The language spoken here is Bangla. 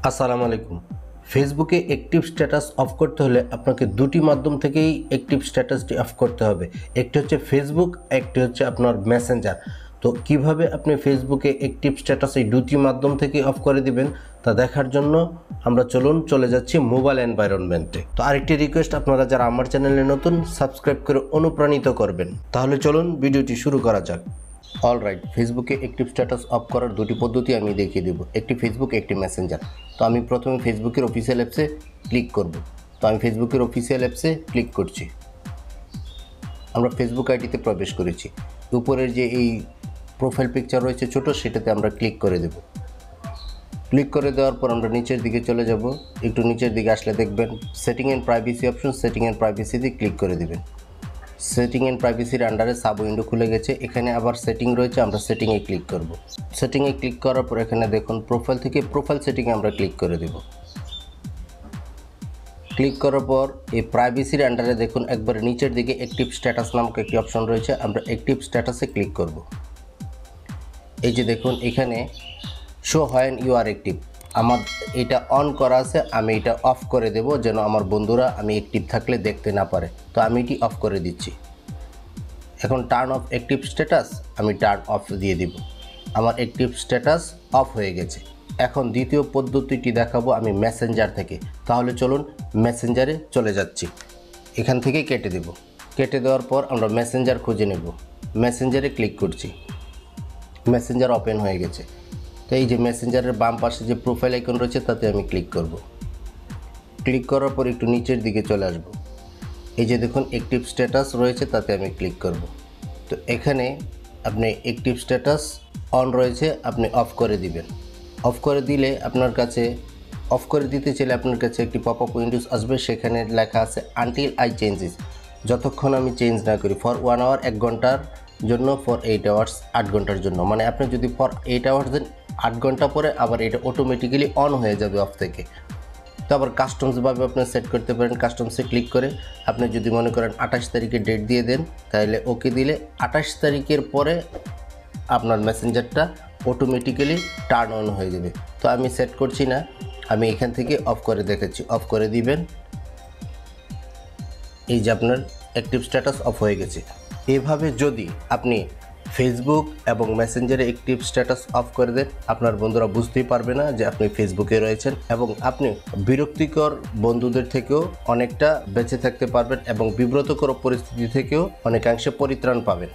আসসালামু আলাইকুম। ফেসবুকে অ্যাক্টিভ স্ট্যাটাস অফ করতে হলে আপনাকে দুটি মাধ্যম থেকেই অ্যাক্টিভ স্ট্যাটাসটি অফ করতে হবে। একটি হচ্ছে ফেসবুক, একটি হচ্ছে আপনার মেসেঞ্জার। তো কিভাবে আপনি ফেসবুকে অ্যাক্টিভ স্ট্যাটাস এই দুটি মাধ্যম থেকে অফ করে দিবেন তা দেখার জন্য আমরা চলে যাচ্ছি মোবাইল এনভায়রনমেন্টে। তো আরেকটি রিকোয়েস্ট, আপনারা যারা আমার চ্যানেলে নতুন, সাবস্ক্রাইব করে অনুপ্রাণিত করবেন। তাহলে চলুন ভিডিওটি শুরু করা যাক। অলরাইট, ফেসবুকে অ্যাক্টিভ স্ট্যাটাস অফ করার দুটি পদ্ধতি আমি দেখিয়ে দেবো, একটি ফেসবুক, একটি মেসেঞ্জার। তো আমি প্রথমে ফেসবুকের অফিসিয়াল অ্যাপসে ক্লিক করব। তো আমি ফেসবুকের অফিসিয়াল অ্যাপসে ক্লিক করছি। আমরা ফেসবুক আইডিতে প্রবেশ করেছি। উপরের যে এই প্রোফাইল পিকচার রয়েছে ছোট, সেটাতে আমরা ক্লিক করে দেব। ক্লিক করে দেওয়ার পর আমরা নিচের দিকে চলে যাব। একটু নিচের দিকে আসলে দেখবেন setting and privacy option, setting and প্রাইভেসিতে ক্লিক করে দেবেন। সেটিং অ্যান্ড প্রাইভেসির আন্ডারে সাব উইন্ডো খুলে গেছে। এখানে আবার সেটিং রয়েছে, আমরা সেটিংয়ে ক্লিক করব। সেটিংয়ে ক্লিক করার পর এখানে দেখুন প্রোফাইল থেকে প্রোফাইল সেটিংয়ে আমরা ক্লিক করে দেব। ক্লিক করার পর এই প্রাইভেসির আন্ডারে দেখুন একবারে নিচের দিকে অ্যাক্টিভ স্ট্যাটাস নামক একটি অপশন রয়েছে, আমরা অ্যাক্টিভ স্ট্যাটাসে ক্লিক করব। এই যে দেখুন এখানে show when you are active, আমার এটা অন করা আছে, আমি এটা অফ করে দেব যেন আমার বন্ধুরা আমি অ্যাক্টিভ থাকলে দেখতে না পারে। তো আমি এটি অফ করে দিচ্ছি। এখন টার্ন অফ অ্যাক্টিভ স্ট্যাটাস আমি টার্ন অফ দিয়ে দিব। আমার অ্যাক্টিভ স্ট্যাটাস অফ হয়ে গেছে। এখন দ্বিতীয় পদ্ধতিটি দেখাবো আমি মেসেঞ্জার থেকে। তাহলে চলুন মেসেঞ্জারে চলে যাচ্ছি। এখান থেকে কেটে দেব। কেটে দেওয়ার পর আমরা মেসেঞ্জার খুঁজে নেব। মেসেঞ্জারে ক্লিক করছি। মেসেঞ্জার ওপেন হয়ে গেছে। তো এই যে মেসেঞ্জারের বাম পাশে যে প্রোফাইল আইকন রয়েছে তাতে আমি ক্লিক করব। ক্লিক করার পর একটু নিচের দিকে চলে আসব। এই যে দেখুন অ্যাক্টিভ স্ট্যাটাস রয়েছে, তাতে আমি ক্লিক করব। তো এখানে আপনি অ্যাক্টিভ স্ট্যাটাস অন রয়েছে, আপনি অফ করে দিবেন। অফ করে দিলে আপনার কাছে, অফ করে দিতে চাইলে আপনার কাছে একটি পপ আপ উইন্ডোজ আসবে, সেখানে লেখা আছে আনটিল আই চেঞ্জেস, যতক্ষণ আমি চেঞ্জ না করি। ফর 1 আওয়ার 1 ঘন্টার জন্য, ফর 8 আওয়ার্স 8 ঘন্টার জন্য। মানে আপনি যদি ফর 8 আওয়ার্স দেন, 8 ঘন্টা পরে আবার এটা অটোমেটিক্যালি অন হয়ে যাবে অফ থেকে। তো আবার কাস্টমসভাবে আপনি সেট করতে পারেন। কাস্টমসে ক্লিক করে আপনি যদি মনে করেন 28 তারিখে ডেট দিয়ে দেন, তাহলে ওকে দিলে 28 তারিখের পরে আপনার মেসেঞ্জারটা অটোমেটিক্যালি টার্ন অন হয়ে যাবে। তো আমি সেট করছি না, আমি এখান থেকে অফ করে দেখাচ্ছি। অফ করে দিবেন। এই যে আপনার অ্যাক্টিভ স্ট্যাটাস অফ হয়ে গেছে। এভাবে যদি আপনি ফেসবুক এবং মেসেঞ্জারে অ্যাক্টিভ স্ট্যাটাস অফ করে দেন, আপনার বন্ধুরা বুঝতেই পারবে না যে আপনি ফেসবুকে রয়েছেন, এবং আপনি বিরক্তিকর বন্ধুদের থেকেও অনেকটা বেঁচে থাকতে পারবেন এবং বিব্রতকর পরিস্থিতি থেকেও অনেকাংশে পরিত্রাণ পাবেন।